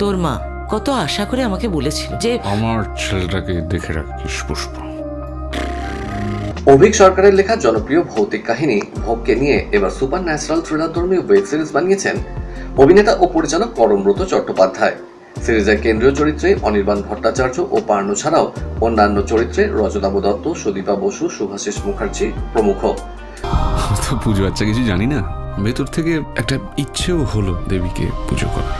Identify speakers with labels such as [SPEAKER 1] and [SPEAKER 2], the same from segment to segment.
[SPEAKER 1] তোর মা কত আশা করে আমাকে বলেছিল যে
[SPEAKER 2] আমার ছেলেটাকে দেখে রাখিস পুষ্পা।
[SPEAKER 3] অভিক সরকারের লেখা জনপ্রিয় ভৌতিক কাহিনী ভোগকে নিয়ে এবার সুপার ন্যাচারাল থ্রিলার ধর্মী ওয়েব সিরিজ বানিয়েছেন অভিনেতা ও পরিচালক পরমব্রত চট্টোপাধ্যায়। সিরিজের কেন্দ্রীয় চরিত্রে অনির্বাণ ভট্টাচার্য ও পার্নো ছাড়াও অন্যান্য চরিত্রে রজতাভ দত্ত, সুদীপা বসু, শুভাশিস মুখার্জি প্রমুখ।
[SPEAKER 2] তো পুজো আচ্ছা কিছু জানি না, ভেতর থেকে একটা ইচ্ছেও হলো দেবীকে পুজো করা।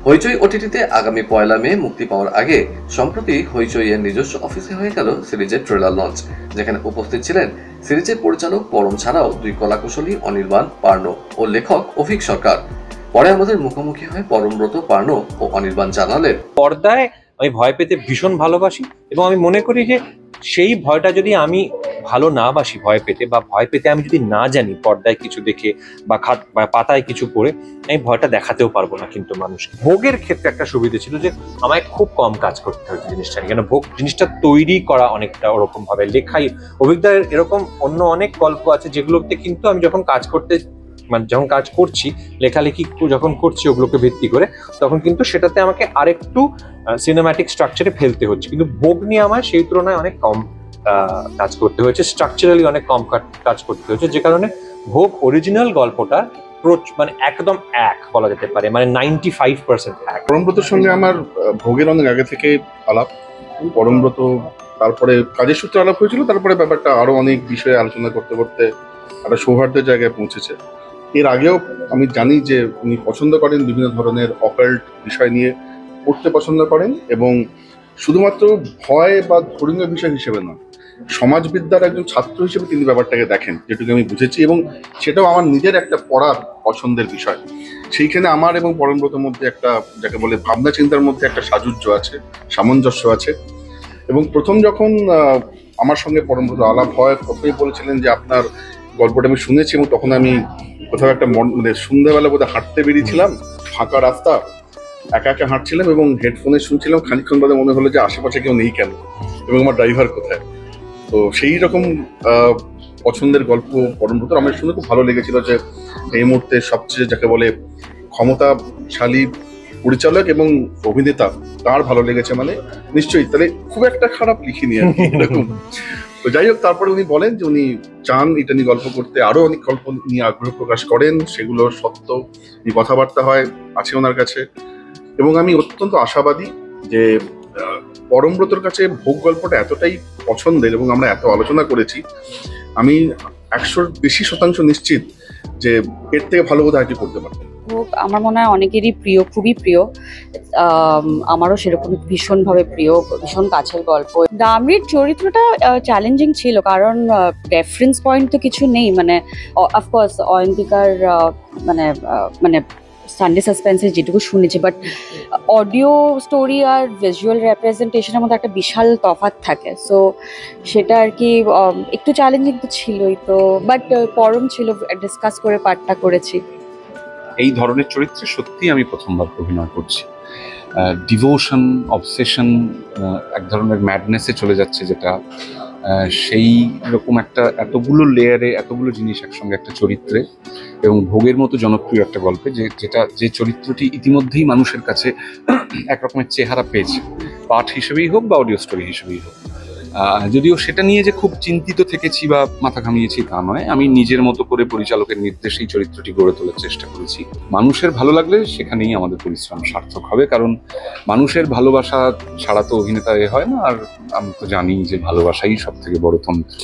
[SPEAKER 3] হইচই ওটিটিতে আগামী 1 মে মুক্তি পাওয়ার আগে সম্প্রতি হইচই এর নিজস্ব অফিসে হয়ে গেল সিরিজের ট্রেলার লঞ্চ, যেখানে উপস্থিত ছিলেন সিরিজের পরিচালক পরম ছাড়াও 2 কলাকুশলী অনির্বাণ, পার্নো ও লেখক অভিক সরকার। পরে আমাদের মুখোমুখি হয় পরমব্রত, পার্নো ও অনির্বাণ জানালেন,
[SPEAKER 4] পর্দায় আমি ভয় পেতে ভীষণ ভালোবাসি এবং আমি মনে করি যে সেই ভয়টা যদি আমি ভালো না বাসি ভয় পেতে, বা ভয় পেতে আমি যদি না জানি পর্দায় কিছু দেখে বা পাতায় কিছু পড়ে, আমি ভয়টা দেখাতেও পারবো না। কিন্তু মানুষকে ভোগের ক্ষেত্রে একটা সুবিধা ছিল যে আমায় খুব কম কাজ করতে হতো জিনিসটা নিয়ে, কেন ভোগ জিনিসটা তৈরি করা অনেকটা ওরকম ভাবে লেখাই। অভিজ্ঞতার এরকম অন্য অনেক গল্প আছে যেগুলোতে কিন্তু আমি যখন কাজ করতে যখন কাজ করছি, লেখালেখি যখন করছি ওগুলোকে ভিত্তি করে, তখন কিন্তু সেটাতে আমাকে আরেকটু সিনেম্যাটিক স্ট্রাকচারে ফেলতে হচ্ছে। কিন্তু ভোগ নিয়ে আমার সেই তুলনায় অনেক কম কাজ করতে হয়েছে, স্ট্রাকচারালি অনেক কম কাজ করতে হয়েছে, যে কারণে ভোগ অরিজিনাল গল্পটা মানে একদম এক বলা যেতে পারে, মানে 95% এক।
[SPEAKER 5] পরমব্রতর সঙ্গে আমার ভোগের অনেক আগে থেকে আলাপ। পরমব্রত তারপরে কাজের সূত্রে আলাপ হয়েছিল, তারপরে ব্যাপারটা আরো অনেক বিষয়ে আলোচনা করতে করতে একটা সৌহার্দ্যের জায়গায় পৌঁছেছে। এর আগেও আমি জানি যে উনি পছন্দ করেন বিভিন্ন ধরনের অকাল্ট বিষয় নিয়ে পড়তে পছন্দ করেন, এবং শুধুমাত্র ভয় বা ধর্মীয় বিষয় হিসেবে নয়, সমাজবিদ্যার একজন ছাত্র হিসেবে তিনি ব্যাপারটাকে দেখেন, যেটুকু আমি বুঝেছি, এবং সেটাও আমার নিজের একটা পড়ার পছন্দের বিষয়। সেইখানে আমার এবং পরমব্রতর মধ্যে একটা, যাকে বলে ভাবনা চিন্তার মধ্যে একটা সাযুজ্য আছে, সামঞ্জস্য আছে। এবং প্রথম যখন আমার সঙ্গে পরমব্রত আলাপ হয়, প্রথমেই বলেছিলেন যে আপনার গল্পটা আমি শুনেছি, এবং তখন আমি কোথাও একটা মানে সন্ধ্যাবেলা বোধহয় হাঁটতে বেরিয়েছিলাম, ফাঁকা রাস্তা, একা একা হাঁটছিলাম এবং হেডফোনে শুনছিলাম। খানিকক্ষণ বাদে মনে হলো যে আশেপাশে কেউ নেই কেন, এবং আমার ড্রাইভার কোথায়। তো সেই রকম পছন্দের গল্প পরমব্রত আমার শুনে খুব ভালো লেগেছিল, যে এই মুহূর্তে সবচেয়ে যাকে বলে ক্ষমতাশালী পরিচালক এবং অভিনেতা, তার ভালো লেগেছে মানে নিশ্চয়ই তাহলে খুব একটা খারাপ লিখিনি আর কি, এরকম। তো যাই হোক, তারপরে উনি বলেন যে উনি চান এটা নিয়ে গল্প করতে, আরো অনেক গল্প নিয়ে আগ্রহ প্রকাশ করেন, সেগুলো সত্য কথাবার্তা হয় আছে ওনার কাছে। এবং আমি অত্যন্ত আশাবাদী যে পরমব্রতর কাছে ভোগ গল্পটা এতটাই পছন্দের এবং আমরা এত আলোচনা করেছি, আমি 100% বেশি নিশ্চিত যে এর থেকে ভালো বোধ আর কি করতে পারবো।
[SPEAKER 6] ভোগ আমার মনে হয় অনেকেরই প্রিয়, খুবই প্রিয়। আমারও সেরকম ভীষণভাবে প্রিয়, ভীষণ কাছের গল্প। দামরির চরিত্রটা চ্যালেঞ্জিং ছিল, কারণ রেফারেন্স পয়েন্ট তো কিছু নেই। মানে অফকোর্স অয়ন্তিকার মানে মানে সানডে সাসপেন্সে যেটুকু শুনেছি, বাট অডিও স্টোরি আর ভিজুয়াল রেপ্রেজেন্টেশনের মধ্যে একটা বিশাল তফাৎ থাকে। সো সেটা আর কি একটু চ্যালেঞ্জিং তো ছিলই, তো বাট পরম ছিল, ডিসকাস করে পার্টটা করেছি।
[SPEAKER 2] এই ধরনের চরিত্রে সত্যি আমি প্রথমবার অভিনয় করছি। ডিভোশন, অবসেশন, এক ধরনের ম্যাডনেসে চলে যাচ্ছে, যেটা সেই রকম একটা এতগুলো লেয়ারে এতগুলো জিনিস একসঙ্গে একটা চরিত্রে, এবং ভোগের মতো জনপ্রিয় একটা গল্পে, যে চরিত্রটি ইতিমধ্যেই মানুষের কাছে একরকমের চেহারা পেয়েছে, পাঠ হিসেবেই হোক বা অডিও স্টোরি হিসেবেই হোক। যদিও সেটা নিয়ে যে খুব চিন্তিত থেকেছি বা মাথা ঘামিয়েছি তা নয়, আমি নিজের মতো করে পরিচালকের নির্দেশেই চরিত্রটি গড়ে তোলার চেষ্টা করেছি। মানুষের ভালো লাগলে সেখানেই আমাদের পরিশ্রম সার্থক হবে, কারণ মানুষের ভালোবাসা ছাড়া তো অভিনেতা হয় না। আর আমি তো জানি যে ভালোবাসাই সব থেকে বড় তন্ত্র।